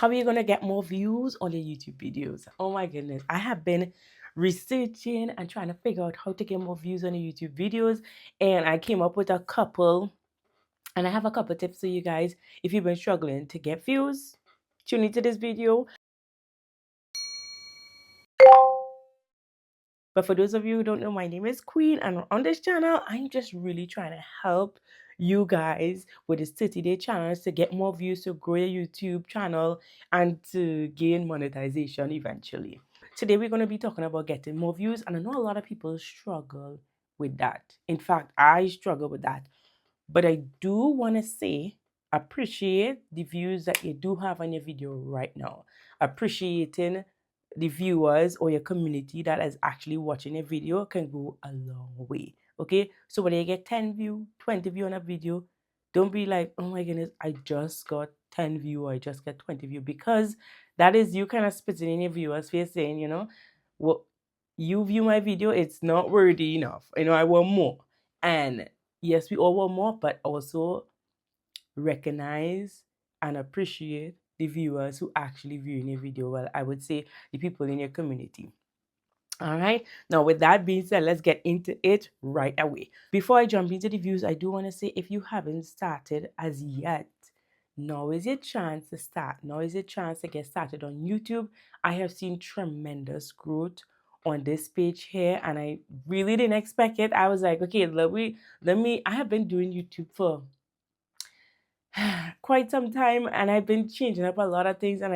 How are you going to get more views on your YouTube videos? Oh my goodness. I have been researching and trying to figure out how to get more views on your YouTube videos. And I came up with a couple. And I have a couple tips for you guys. If you've been struggling to get views, tune into this video. But for those of you who don't know, my name is Queen, and on this channel, I'm just really trying to help you guys with this 30-day challenge to get more views, to grow your YouTube channel, and to gain monetization eventually. Today, we're going to be talking about getting more views, and I know a lot of people struggle with that. In fact, I struggle with that. But I do want to say, appreciate the views that you do have on your video right now. Appreciating the viewers or your community that is actually watching a video can go a long way. Okay, so when you get 10 view, 20 view on a video, don't be like, oh my goodness, I just got 10 view or I just got 20 view, because that is you kind of spitting in your viewers face saying, you know, what you view my video, it's not worthy enough. You know, I want more. And yes, we all want more, but also recognize and appreciate the viewers who actually viewing your video. Well, I would say the people in your community. All right. Now, with that being said, let's get into it right away. Before I jump into the views, I do want to say, if you haven't started as yet, now is your chance to start. Now is your chance to get started on YouTube. I have seen tremendous growth on this page here, and I really didn't expect it. I was like, okay, let me. I have been doing YouTube for quite some time, and I've been changing up a lot of things, and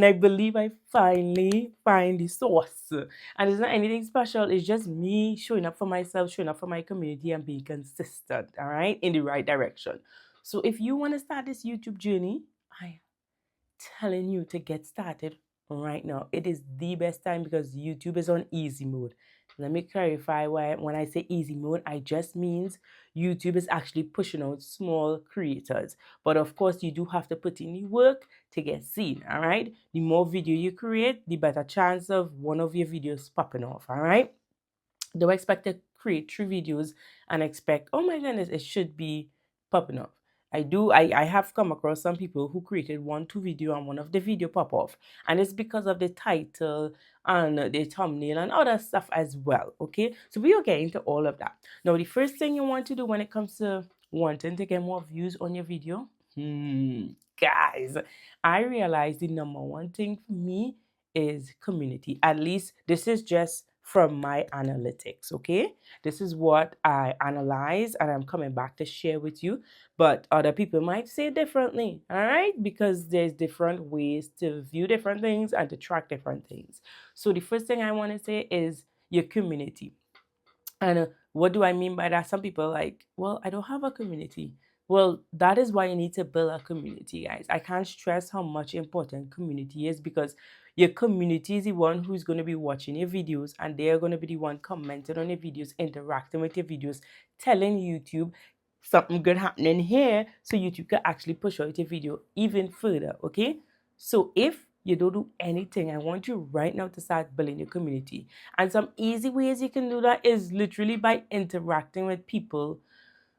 I believe I finally find the source. And it's not anything special. It's just me showing up for myself, showing up for my community, and being consistent, all right, in the right direction. So if you want to start this YouTube journey, I'm telling you to get started right now. It is the best time because YouTube is on easy mode. Let me clarify why when I say easy mode, I just means YouTube is actually pushing out small creators. But of course, you do have to put in the work to get seen, all right? The more video you create, the better chance of one of your videos popping off, all right? Don't expect to create 3 videos and expect, oh my goodness, it should be popping off. I have come across some people who created 1-2 video and one of the video pop off, and it's because of the title and the thumbnail and other stuff as well. Okay, so we will get into all of that. Now, the first thing you want to do when it comes to wanting to get more views on your video, guys, I realize the number one thing for me is community. At least this is just from my analytics, okay? This is what I analyze and I'm coming back to share with you, but other people might say differently, all right? Because there's different ways to view different things and to track different things. So the first thing I want to say is your community. And what do I mean by that? Some people are like, well, I don't have a community. Well, that is why you need to build a community, guys. I can't stress how much important community is, because your community is the one who's going to be watching your videos, and they're going to be the one commenting on your videos, interacting with your videos, telling YouTube something good happening here, so YouTube can actually push out your video even further, okay? So if you don't do anything, I want you right now to start building your community. And some easy ways you can do that is literally by interacting with people,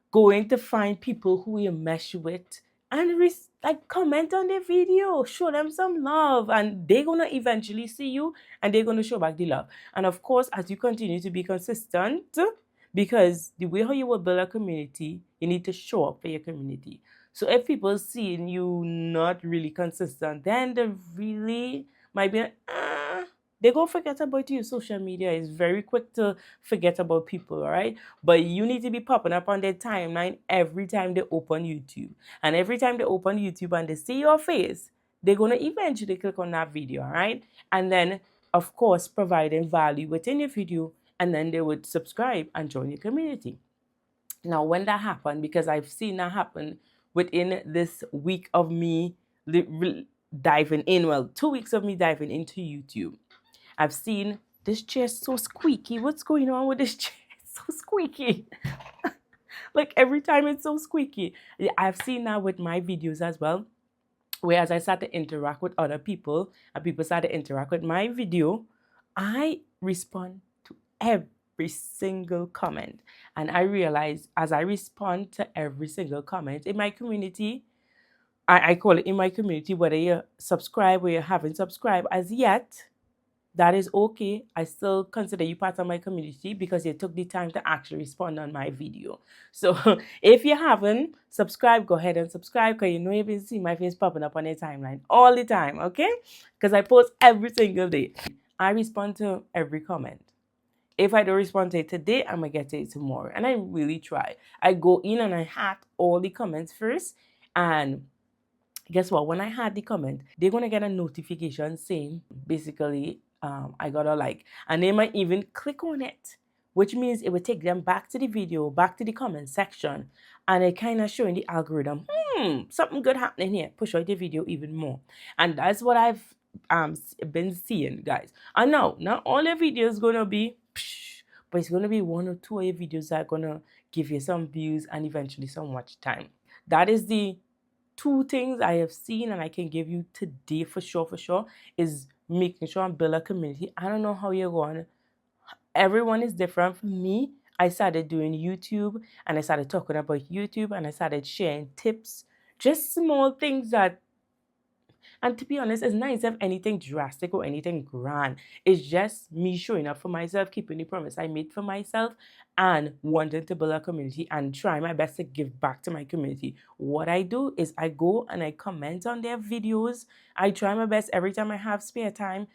going to find people who you mesh with, and like comment on their video, show them some love, and they're gonna eventually see you and they're gonna show back the love. And of course, as you continue to be consistent, because the way how you will build a community, you need to show up for your community. So if people seeing you not really consistent, then they really might be like, they're gonna forget about you. Social media is very quick to forget about people, all right? But you need to be popping up on their timeline every time they open YouTube. And every time they open YouTube and they see your face, they're gonna eventually click on that video, all right? And then, of course, providing value within your video, and then they would subscribe and join your community. Now, when that happened, because I've seen that happen within this week of me diving in, well, 2 weeks of me diving into YouTube, I've seen this chair so squeaky. What's going on with this chair? It's so squeaky. Like every time it's so squeaky. I've seen that with my videos as well. Whereas I start to interact with other people and people start to interact with my video, I respond to every single comment. And I realize as I respond to every single comment in my community, I call it in my community, whether you subscribe or you haven't subscribed as yet, that is okay. I still consider you part of my community because you took the time to actually respond on my video. So if you haven't subscribed, go ahead and subscribe because you know you've been seeing my face popping up on your timeline all the time, okay? Because I post every single day. I respond to every comment. If I don't respond to it today, I'm gonna get to it tomorrow. And I really try. I go in and I hack all the comments first. And guess what? When I had the comment, they're gonna get a notification saying basically I got a like, and they might even click on it, which means it will take them back to the video, back to the comment section, and it kind of showing the algorithm, something good happening here. Push out the video even more, and that's what I've been seeing, guys. And now, not all your videos gonna be, but it's gonna be one or two of your videos that are gonna give you some views and eventually some watch time. That is the two things I have seen and I can give you today for sure, is making sure I build a community. I don't know how you're going. Everyone is different. For me, I started doing YouTube and I started talking about YouTube and I started sharing tips, just small things that, and to be honest, it's not if anything drastic or anything grand. It's just me showing up for myself, keeping the promise I made for myself, and wanting to build a community and try my best to give back to my community. What I do is I go and I comment on their videos. I try my best every time I have spare time.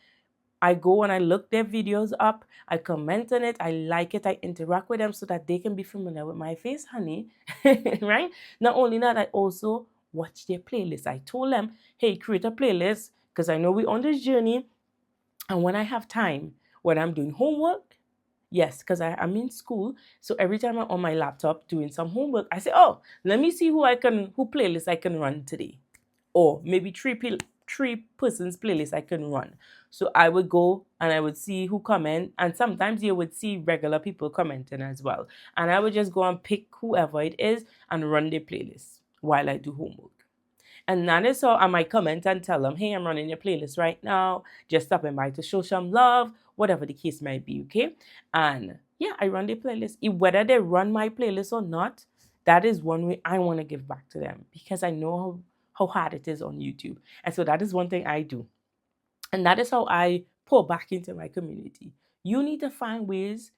I go and I look their videos up, I comment on it, I like it, I interact with them so that they can be familiar with my face, honey. Right? Not only that, I also watch their playlist. I told them, hey, create a playlist because I know we're on this journey. And when I have time, when I'm doing homework, yes, because I'm in school. So every time I'm on my laptop doing some homework, I say, oh, let me see who playlist I can run today. Or maybe three persons playlist I can run. So I would go and I would see who comment, and sometimes you would see regular people commenting as well. And I would just go and pick whoever it is and run their playlist while I do homework. And that is how I might comment and tell them, hey, I'm running your playlist right now. Just stopping by to show some love, whatever the case might be, okay? And yeah, I run their playlist. Whether they run my playlist or not, that is one way I want to give back to them because I know how hard it is on YouTube. And so that is one thing I do. And that is how I pour back into my community. You need to find ways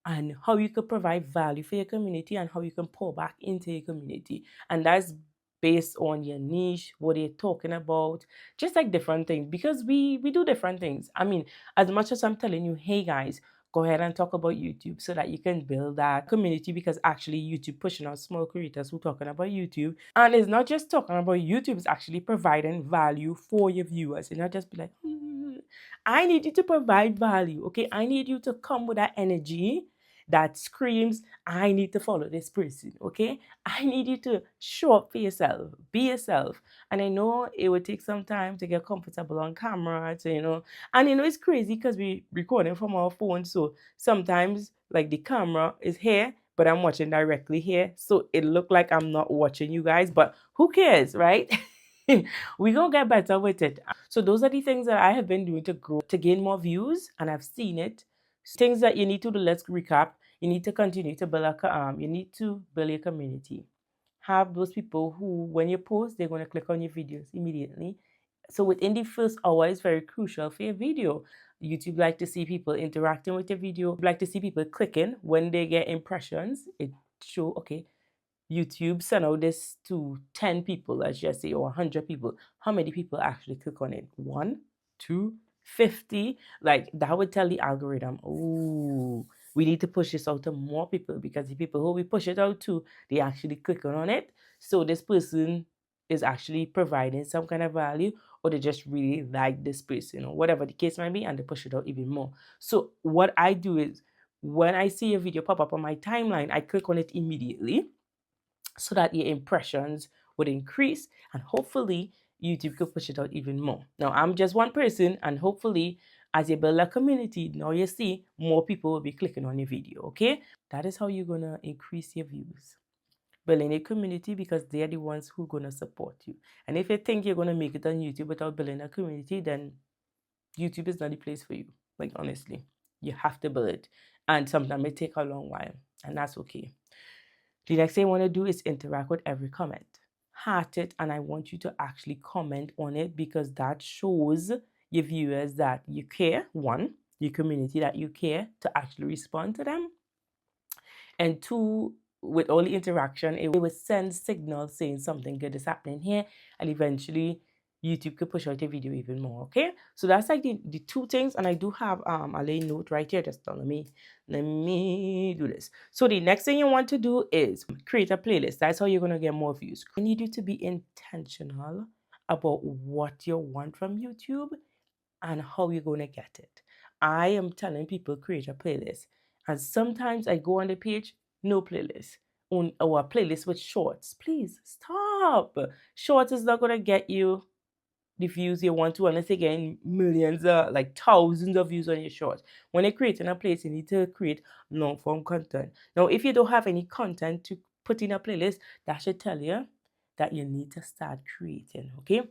and how you can provide value for your community and how you can pour back into your community. And that's based on your niche, what you're talking about, just like different things, because we do different things. I mean, as much as I'm telling you, hey guys, go ahead and talk about YouTube so that you can build that community, because actually YouTube pushing out small creators who talking about YouTube. And it's not just talking about YouTube, it's actually providing value for your viewers. And not just be like, I need you to provide value, okay? I need you to come with that energy that screams, I need to follow this person, okay? I need you to show up for yourself, be yourself. And I know it would take some time to get comfortable on camera, and it's crazy because we recording from our phone. So sometimes like the camera is here, but I'm watching directly here. So it look like I'm not watching you guys, but who cares, right? We gonna get better with it. So those are the things that I have been doing to grow, to gain more views, and I've seen it. Things that you need to do. Let's recap. You need to continue to build you need to build your community. Have those people who, when you post, they're gonna click on your videos immediately. So within the first hour is very crucial for your video. YouTube like to see people interacting with your video, like to see people clicking when they get impressions. It show, okay, YouTube send out this to 10 people, let's just say, or 100 people. How many people actually click on it? 1, 2, 50? Like, that would tell the algorithm, oh, we need to push this out to more people, because the people who we push it out to, they actually click on it. So this person is actually providing some kind of value, or they just really like this person, or whatever the case might be, and they push it out even more. So what I do is, when I see a video pop up on my timeline, I click on it immediately so that your impressions would increase, and hopefully YouTube could push it out even more. Now, I'm just one person, and hopefully as you build a community, now you see more people will be clicking on your video, okay? That is how you're gonna increase your views. Building a community, because they're the ones who are gonna support you. And if you think you're gonna make it on YouTube without building a community, then YouTube is not the place for you. Like, honestly, you have to build it. And sometimes it takes a long while, and that's okay. The next thing I want to do is interact with every comment. heart it, and I want you to actually comment on it, because that shows your viewers that you care, one, your community, that you care to actually respond to them, and two, with all the interaction, it will send signals saying something good is happening here, and eventually YouTube could push out a video even more. Okay, so that's like the two things. And I do have a little note right here. Just let me do this. So the next thing you want to do is create a playlist. That's how you're going to get more views. I need you to be intentional about what you want from YouTube and how you're going to get it. I am telling people create a playlist, and sometimes I go on the page, no playlist, or a playlist with shorts. Please stop. Shorts is not going to get you the views you want to, unless you're getting millions, like thousands of views on your shorts. When you're creating a playlist, you need to create long form content. Now, if you don't have any content to put in a playlist, that should tell you that you need to start creating. Okay,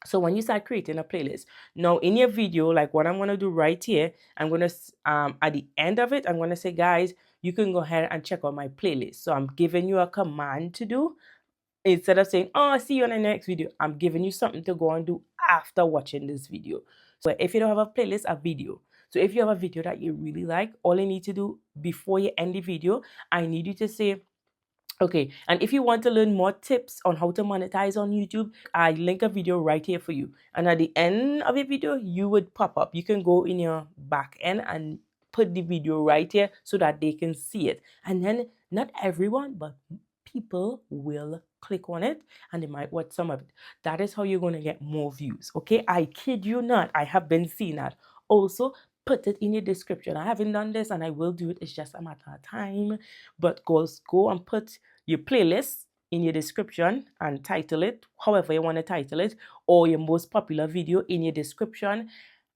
so when you start creating a playlist, now in your video, like what I'm going to do right here, I'm going to, at the end of it, I'm going to say, guys, you can go ahead and check out my playlist. So I'm giving you a command to do. Instead of saying, oh, I'll see you on the next video, I'm giving you something to go and do after watching this video. So if you don't have a playlist, a video. So if you have a video that you really like, all you need to do before you end the video, I need you to say, okay, and if you want to learn more tips on how to monetize on YouTube, I link a video right here for you. And at the end of the video, you would pop up. You can go in your back end and put the video right here so that they can see it. And then not everyone, but people will click on it and they might watch some of it. That is how you're going to get more views. Okay, I kid you not. I have been seeing that. Also, put it in your description. I haven't done this and I will do it. It's just a matter of time. But go and put your playlist in your description and title it however you want to title it, or your most popular video in your description.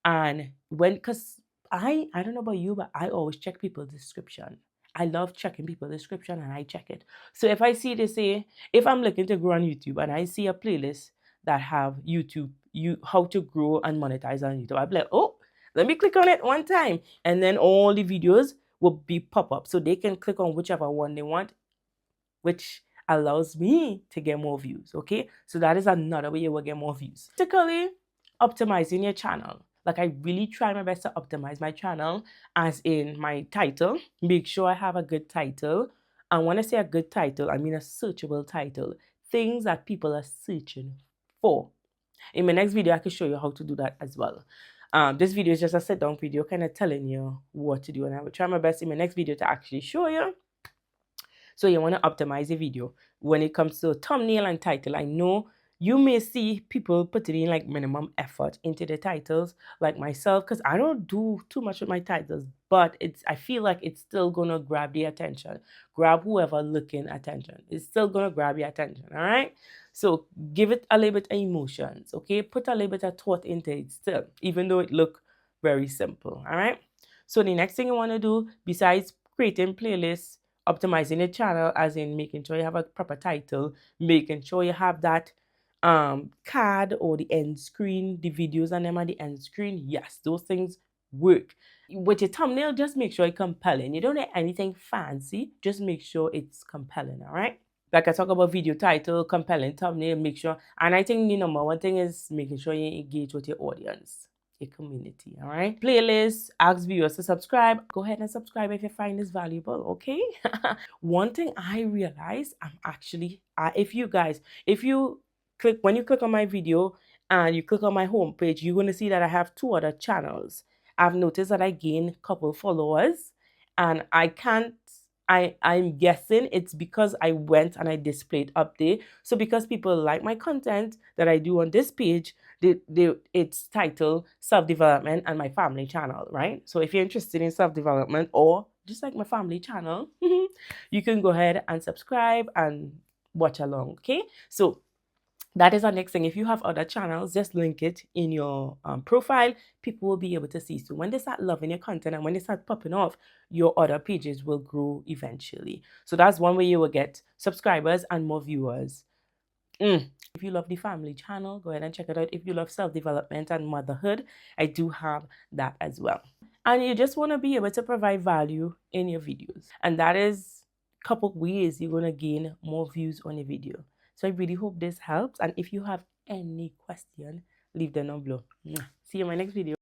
And because I don't know about you, but I always check people's description. I love checking people's description, and I check it. So if I see they say, if I'm looking to grow on YouTube and I see a playlist that have how to grow and monetize on YouTube, I'll be like, oh, let me click on it one time, and then all the videos will be pop up, so they can click on whichever one they want, which allows me to get more views. Okay, so that is another way you will get more views. Particularly optimizing your channel. Like, I really try my best to optimize my channel, as in my title. Make sure I have a good title. And when I say a good title, I mean a searchable title. Things that people are searching for. In my next video, I can show you how to do that as well. This video is just a sit down video kind of telling you what to do. And I will try my best in my next video to actually show you. So you want to optimize a video. When it comes to thumbnail and title, I know you may see people putting in like minimum effort into the titles, like myself, because I don't do too much with my titles, but I feel like it's still gonna grab the attention, grab whoever looking attention. It's still gonna grab your attention, all right? So give it a little bit of emotions, okay? Put a little bit of thought into it still, even though it look very simple, all right? So the next thing you want to do, besides creating playlists, optimizing your channel, as in making sure you have a proper title, making sure you have that card or the end screen, the videos and them at the end screen. Yes, those things work. With your thumbnail, just make sure it's compelling. You don't need anything fancy, just make sure it's compelling, all right? Like I talk about video title, compelling thumbnail, make sure. And I think the number one thing is making sure you engage with your audience, your community, all right? Playlist, ask viewers to subscribe. Go ahead and subscribe if you find this valuable, okay? One thing I realized, when you click on my video and you click on my homepage, you're going to see that I have two other channels. I've noticed that I gained a couple followers, and I'm guessing it's because I went and I displayed up there. So because people like my content that I do on this page, it's titled self-development and my family channel, right? So if you're interested in self-development or just like my family channel, you can go ahead and subscribe and watch along, okay? So that is our next thing. If you have other channels, just link it in your profile. People will be able to see. So when they start loving your content and when they start popping off, your other pages will grow eventually. So that's one way you will get subscribers and more viewers. If you love the family channel, go ahead and check it out. If you love self-development and motherhood, I do have that as well. And you just want to be able to provide value in your videos. And that is a couple ways you're going to gain more views on your video. So I really hope this helps. And if you have any question, leave them down below. See you in my next video.